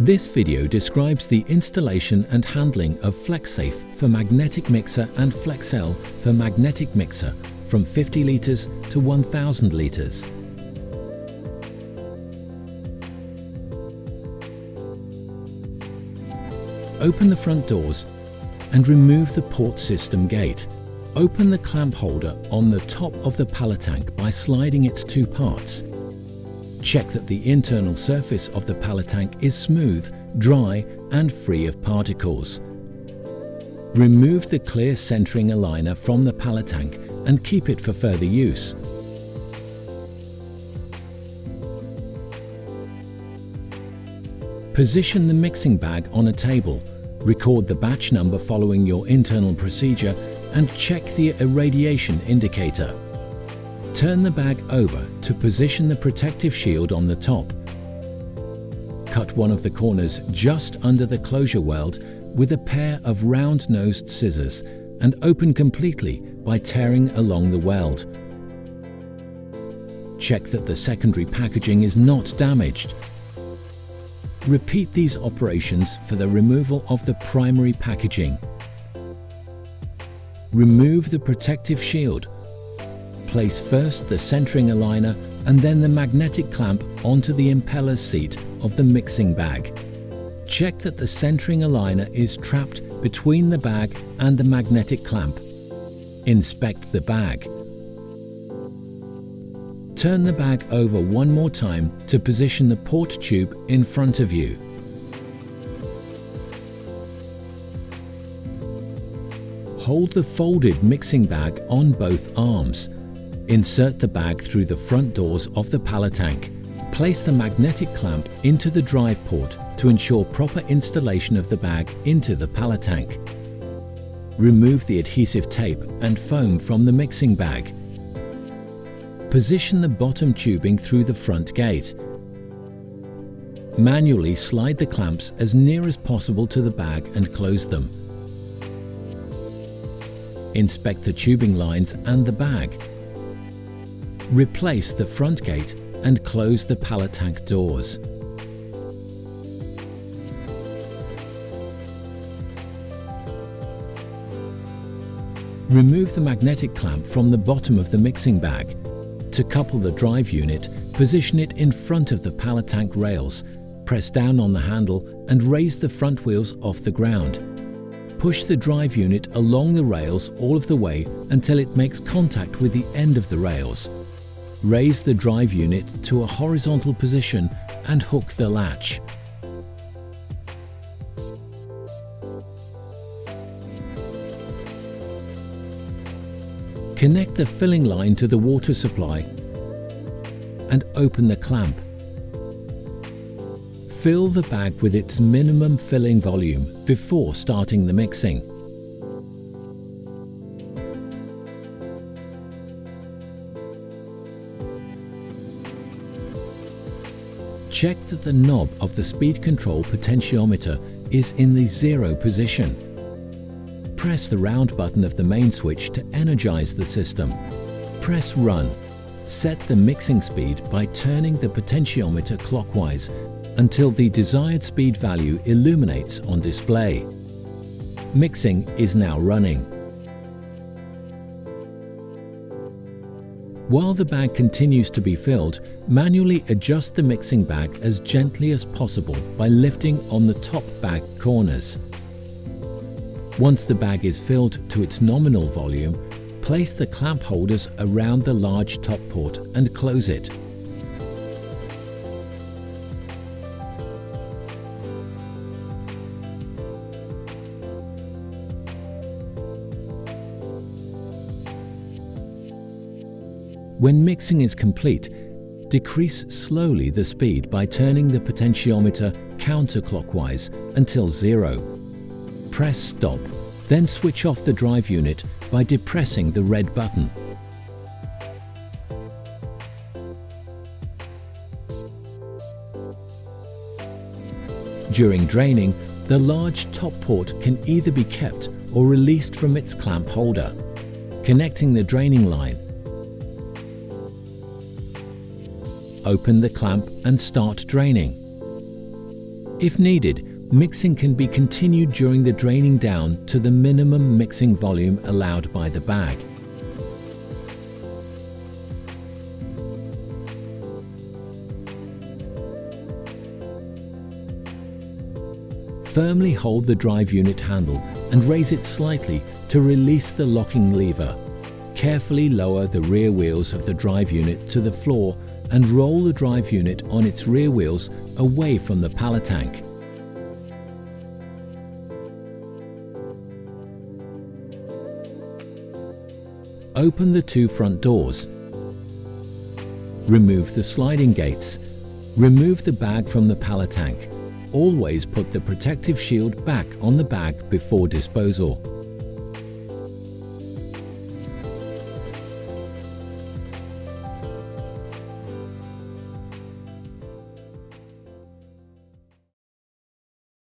This video describes the installation and handling of Flexsafe for magnetic mixer and Flexel for magnetic mixer from 50 litres to 1000 litres. Open the front doors and remove the port system gate. Open the clamp holder on the top of the pallet tank by sliding its two parts. Check that the internal surface of the pallet tank is smooth, dry and free of particles. Remove the clear centering aligner from the pallet tank and keep it for further use. Position the mixing bag on a table. Record the batch number following your internal procedure and check the irradiation indicator. Turn the bag over to position the protective shield on the top. Cut one of the corners just under the closure weld with a pair of round-nosed scissors and open completely by tearing along the weld. Check that the secondary packaging is not damaged. Repeat these operations for the removal of the primary packaging. Remove the protective shield. Place first the centering aligner and then the magnetic clamp onto the impeller seat of the mixing bag. Check that the centering aligner is trapped between the bag and the magnetic clamp. Inspect the bag. Turn the bag over one more time to position the port tube in front of you. Hold the folded mixing bag on both arms. Insert the bag through the front doors of the pallet tank. Place the magnetic clamp into the drive port to ensure proper installation of the bag into the pallet tank. Remove the adhesive tape and foam from the mixing bag. Position the bottom tubing through the front gate. Manually slide the clamps as near as possible to the bag and close them. Inspect the tubing lines and the bag. Replace the front gate and close the pallet tank doors. Remove the magnetic clamp from the bottom of the mixing bag. To couple the drive unit, position it in front of the pallet tank rails. Press down on the handle and raise the front wheels off the ground. Push the drive unit along the rails all of the way until it makes contact with the end of the rails. Raise the drive unit to a horizontal position and hook the latch. Connect the filling line to the water supply and open the clamp. Fill the bag with its minimum filling volume before starting the mixing. Check that the knob of the speed control potentiometer is in the 0 position. Press the round button of the main switch to energize the system. Press Run. Set the mixing speed by turning the potentiometer clockwise until the desired speed value illuminates on display. Mixing is now running. While the bag continues to be filled, manually adjust the mixing bag as gently as possible by lifting on the top bag corners. Once the bag is filled to its nominal volume, place the clamp holders around the large top port and close it. When mixing is complete, decrease slowly the speed by turning the potentiometer counterclockwise until 0. Press Stop, then switch off the drive unit by depressing the red button. During draining, the large top port can either be kept or released from its clamp holder. Connecting the draining line, open the clamp and start draining. If needed, mixing can be continued during the draining down to the minimum mixing volume allowed by the bag. Firmly hold the drive unit handle and raise it slightly to release the locking lever. Carefully lower the rear wheels of the drive unit to the floor and roll the drive unit on its rear wheels away from the pallet tank. Open the two front doors. Remove the sliding gates. Remove the bag from the pallet tank. Always put the protective shield back on the bag before disposal.